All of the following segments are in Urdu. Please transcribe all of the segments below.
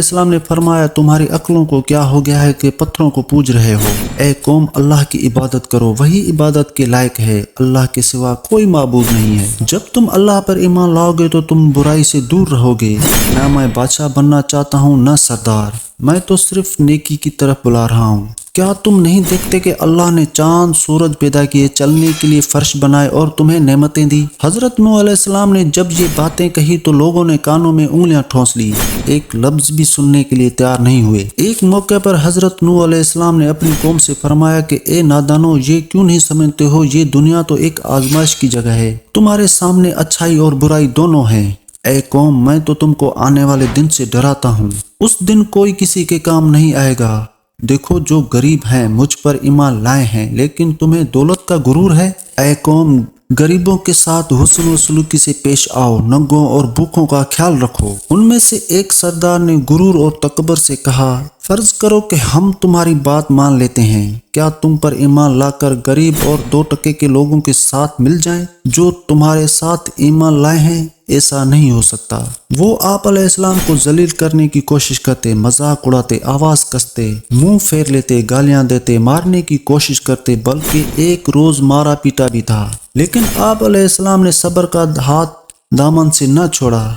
اسلام نے فرمایا تمہاری عقلوں کو کیا ہو گیا ہے کہ پتھروں کو پوج رہے ہو؟ اے قوم اللہ کی عبادت کرو، وہی عبادت کے لائق ہے، اللہ کے سوا کوئی معبود نہیں ہے۔ جب تم اللہ پر ایمان لاؤ گے تو تم برائی سے دور رہو گے۔ نہ میں بادشاہ بننا چاہتا ہوں نہ سردار، میں تو صرف نیکی کی طرف بلا رہا ہوں۔ کیا تم نہیں دیکھتے کہ اللہ نے چاند سورج پیدا کیے، چلنے کے لیے فرش بنائے اور تمہیں نعمتیں دی؟ حضرت نوح علیہ السلام نے جب یہ باتیں کہی تو لوگوں نے کانوں میں انگلیاں ٹھونس لی، ایک لفظ بھی سننے کے لیے تیار نہیں ہوئے۔ ایک موقع پر حضرت نوح علیہ السلام نے اپنی قوم سے فرمایا کہ اے نادانو، یہ کیوں نہیں سمجھتے ہو یہ دنیا تو ایک آزمائش کی جگہ ہے، تمہارے سامنے اچھائی اور برائی دونوں ہیں۔ اے قوم، میں تو تم کو آنے والے دن سے ڈراتا ہوں، اس دن کوئی کسی کے کام نہیں آئے گا۔ دیکھو جو غریب ہیں مجھ پر ایمان لائے ہیں، لیکن تمہیں دولت کا غرور ہے۔ اے قوم، غریبوں کے ساتھ حسن و سلوکی سے پیش آؤ، ننگوں اور بھوکوں کا خیال رکھو۔ ان میں سے ایک سردار نے غرور اور تکبر سے کہا، فرض کرو کہ ہم تمہاری بات مان لیتے ہیں، کیا تم پر ایمان لا کر غریب اور 2 ٹکے کے لوگوں کے ساتھ مل جائیں جو تمہارے ساتھ ایمان لائے ہیں؟ ایسا نہیں ہو سکتا۔ وہ آپ علیہ السلام کو ذلیل کرنے کی کوشش کرتے، مذاق اڑاتے، آواز کستے، منہ پھیر لیتے، گالیاں دیتے، مارنے کی کوشش کرتے، بلکہ ایک روز مارا پیٹا بھی تھا۔ لیکن آپ علیہ السلام نے صبر کا ہاتھ دامن سے نہ چھوڑا،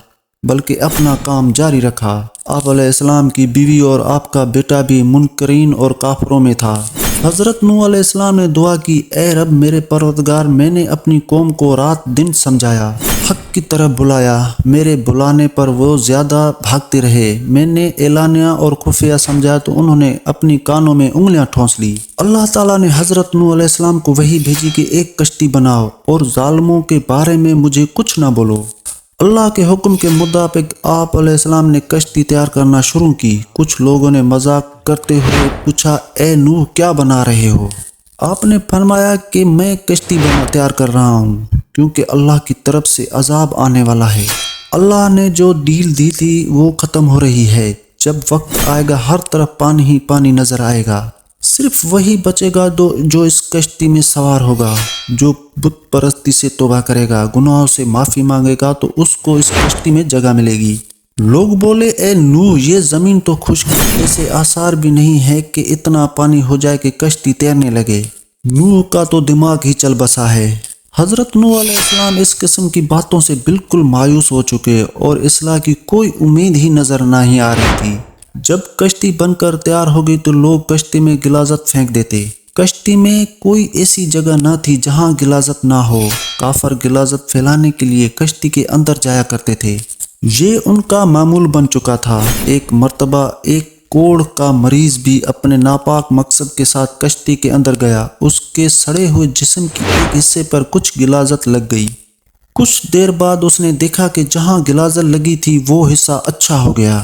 بلکہ اپنا کام جاری رکھا۔ آپ علیہ السلام کی بیوی اور آپ کا بیٹا بھی منکرین اور کافروں میں تھا۔ حضرت نوح علیہ السلام نے دعا کی، اے رب میرے پروردگار، میں نے اپنی قوم کو رات دن سمجھایا، حق کی طرف بلایا، میرے بلانے پر وہ زیادہ بھاگتے رہے، میں نے اعلانیہ اور خفیہ سمجھایا تو انہوں نے اپنی کانوں میں انگلیاں ٹھونس لی۔ اللہ تعالیٰ نے حضرت نوح علیہ السلام کو وحی بھیجی کہ ایک کشتی بناؤ اور ظالموں کے بارے میں مجھے کچھ نہ بولو۔ اللہ کے حکم کے مطابق آپ علیہ السلام نے کشتی تیار کرنا شروع کی۔ کچھ لوگوں نے مذاق کرتے ہوئے پوچھا، اے نوح کیا بنا رہے ہو؟ آپ نے فرمایا کہ میں کشتی تیار کر رہا ہوں، کیونکہ اللہ کی طرف سے عذاب آنے والا ہے۔ اللہ نے جو ڈیل دی تھی وہ ختم ہو رہی ہے، جب وقت آئے گا ہر طرف پانی ہی پانی نظر آئے گا، صرف وہی بچے گا جو اس کشتی میں سوار ہوگا۔ جو بت پرستی سے توبہ کرے گا، گناہوں سے معافی مانگے گا تو اس کو اس کشتی میں جگہ ملے گی۔ لوگ بولے، اے نوح یہ زمین تو خشک ہے، ایسے آثار بھی نہیں ہے کہ اتنا پانی ہو جائے کہ کشتی تیرنے لگے۔ نوح کا تو دماغ ہی چل بسا ہے۔ حضرت نوح علیہ السلام اس قسم کی باتوں سے بالکل مایوس ہو چکے اور اصلاح کی کوئی امید ہی نظر نہیں آ رہی تھی۔ جب کشتی بن کر تیار ہو گئی تو لوگ کشتی میں غلاظت پھینک دیتے۔ کشتی میں کوئی ایسی جگہ نہ تھی جہاں غلاظت نہ ہو۔ کافر غلاظت پھیلانے کے لیے کشتی کے اندر جایا کرتے تھے، یہ ان کا معمول بن چکا تھا۔ ایک مرتبہ ایک کوڑ کا مریض بھی اپنے ناپاک مقصد کے ساتھ کشتی کے اندر گیا، اس کے سڑے ہوئے جسم کے ایک حصے پر کچھ غلاظت لگ گئی۔ کچھ دیر بعد اس نے دیکھا کہ جہاں غلاظت لگی تھی وہ حصہ اچھا ہو گیا۔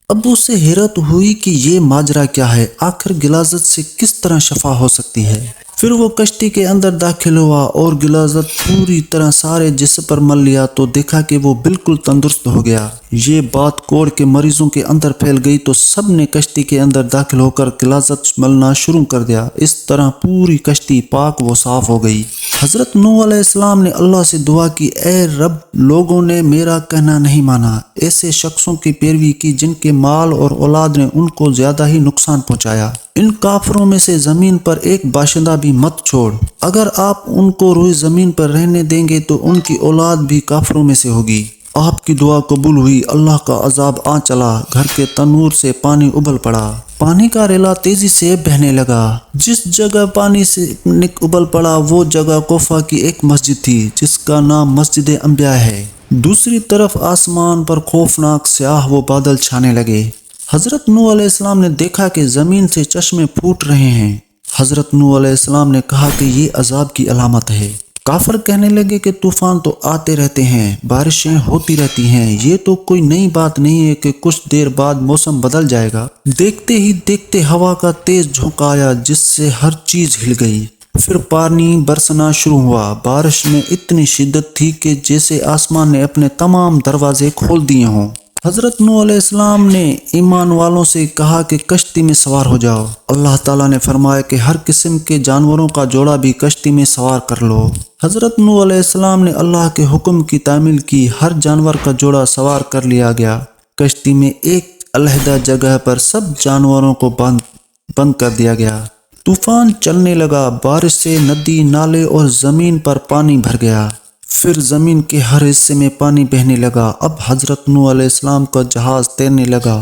اب اسے حیرت ہوئی کہ یہ ماجرا کیا ہے، آخر غلاظت سے کس طرح شفا ہو سکتی ہے؟ پھر وہ کشتی کے اندر داخل ہوا اور غلاظت پوری طرح سارے جسم پر مل لیا تو دیکھا کہ وہ بالکل تندرست ہو گیا۔ یہ بات کوڑ کے مریضوں کے اندر پھیل گئی تو سب نے کشتی کے اندر داخل ہو کر غلاظت ملنا شروع کر دیا۔ اس طرح پوری کشتی پاک و صاف ہو گئی۔ حضرت نوح علیہ السلام نے اللہ سے دعا کی، اے رب لوگوں نے میرا کہنا نہیں مانا، ایسے شخصوں کی پیروی کی جن کے مال اور اولاد نے ان کو زیادہ ہی نقصان پہنچایا۔ ان کافروں میں سے زمین پر ایک باشندہ بھی مت چھوڑ، اگر آپ ان کو روئے زمین پر رہنے دیں گے تو ان کی اولاد بھی کافروں میں سے ہوگی۔ آپ کی دعا قبول ہوئی، اللہ کا عذاب آ چلا، گھر کے تنور سے پانی ابل پڑا، پانی کا ریلا تیزی سے بہنے لگا۔ جس جگہ پانی سے ابل پڑا وہ جگہ کوفہ کی ایک مسجد تھی جس کا نام مسجد انبیاء ہے۔ دوسری طرف آسمان پر خوفناک سیاہ و بادل چھانے لگے۔ حضرت نوح علیہ السلام نے دیکھا کہ زمین سے چشمے پھوٹ رہے ہیں۔ حضرت نوح علیہ السلام نے کہا کہ یہ عذاب کی علامت ہے۔ کافر کہنے لگے کہ طوفان تو آتے رہتے ہیں، بارشیں ہوتی رہتی ہیں، یہ تو کوئی نئی بات نہیں ہے کہ کچھ دیر بعد موسم بدل جائے گا۔ دیکھتے ہی دیکھتے ہوا کا تیز جھونکا آیا جس سے ہر چیز ہل گئی۔ پھر پانی برسنا شروع ہوا۔ بارش میں اتنی شدت تھی کہ جیسے آسمان نے اپنے تمام دروازے کھول دیے ہوں۔ حضرت نوح علیہ السلام نے ایمان والوں سے کہا کہ کشتی میں سوار ہو جاؤ۔ اللہ تعالیٰ نے فرمایا کہ ہر قسم کے جانوروں کا جوڑا بھی کشتی میں سوار کر لو۔ حضرت نوح علیہ السلام نے اللہ کے حکم کی تعمیل کی، ہر جانور کا جوڑا سوار کر لیا گیا۔ کشتی میں ایک علیحدہ جگہ پر سب جانوروں کو بند کر دیا گیا۔ طوفان چلنے لگا، بارش سے ندی، نالے اور زمین پر پانی بھر گیا۔ پھر زمین کے ہر حصے میں پانی بہنے لگا۔ اب حضرت نوح علیہ السلام کا جہاز تیرنے لگا۔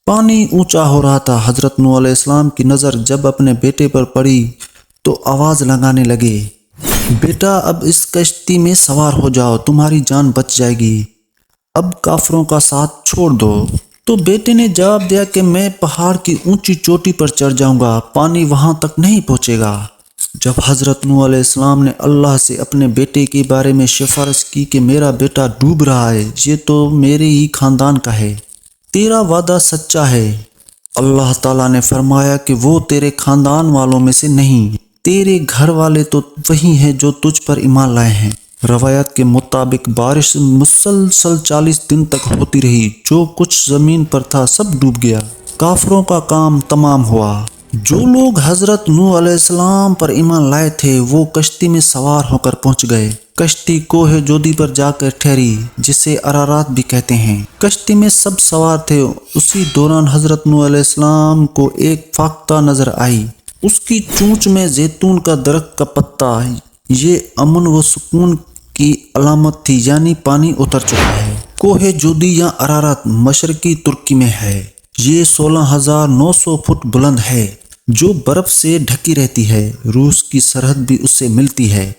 پانی اونچا ہو رہا تھا۔ حضرت نوح علیہ السلام کی نظر جب اپنے بیٹے پر پڑی تو آواز لگانے لگے، بیٹا اب اس کشتی میں سوار ہو جاؤ، تمہاری جان بچ جائے گی، اب کافروں کا ساتھ چھوڑ دو۔ تو بیٹے نے جواب دیا کہ میں پہاڑ کی اونچی چوٹی پر چڑھ جاؤں گا، پانی وہاں تک نہیں پہنچے گا۔ جب حضرت نوح علیہ السلام نے اللہ سے اپنے بیٹے کے بارے میں سفارش کی کہ میرا بیٹا ڈوب رہا ہے، یہ تو میرے ہی خاندان کا ہے، تیرا وعدہ سچا ہے۔ اللہ تعالیٰ نے فرمایا کہ وہ تیرے خاندان والوں میں سے نہیں، تیرے گھر والے تو وہی ہیں جو تجھ پر ایمان لائے ہیں۔ روایت کے مطابق بارش مسلسل 40 دن تک ہوتی رہی، جو کچھ زمین پر تھا سب ڈوب گیا، کافروں کا کام تمام ہوا۔ جو لوگ حضرت نوح علیہ السلام پر ایمان لائے تھے وہ کشتی میں سوار ہو کر پہنچ گئے۔ کشتی کوہ جودی پر جا کر ٹھہری، جسے ارارات بھی کہتے ہیں۔ کشتی میں سب سوار تھے۔ اسی دوران حضرت نوح علیہ السلام کو ایک فاختہ نظر آئی، اس کی چونچ میں زیتون کا درخت کا پتا۔ یہ امن و سکون کی علامت تھی، یعنی پانی اتر چکا ہے۔ کوہ جودی یا ارارات مشرقی ترکی میں ہے۔ یہ 16,900 فٹ بلند ہے، جو برف سے ڈھکی رہتی ہے۔ روس کی سرحد بھی اس سے ملتی ہے۔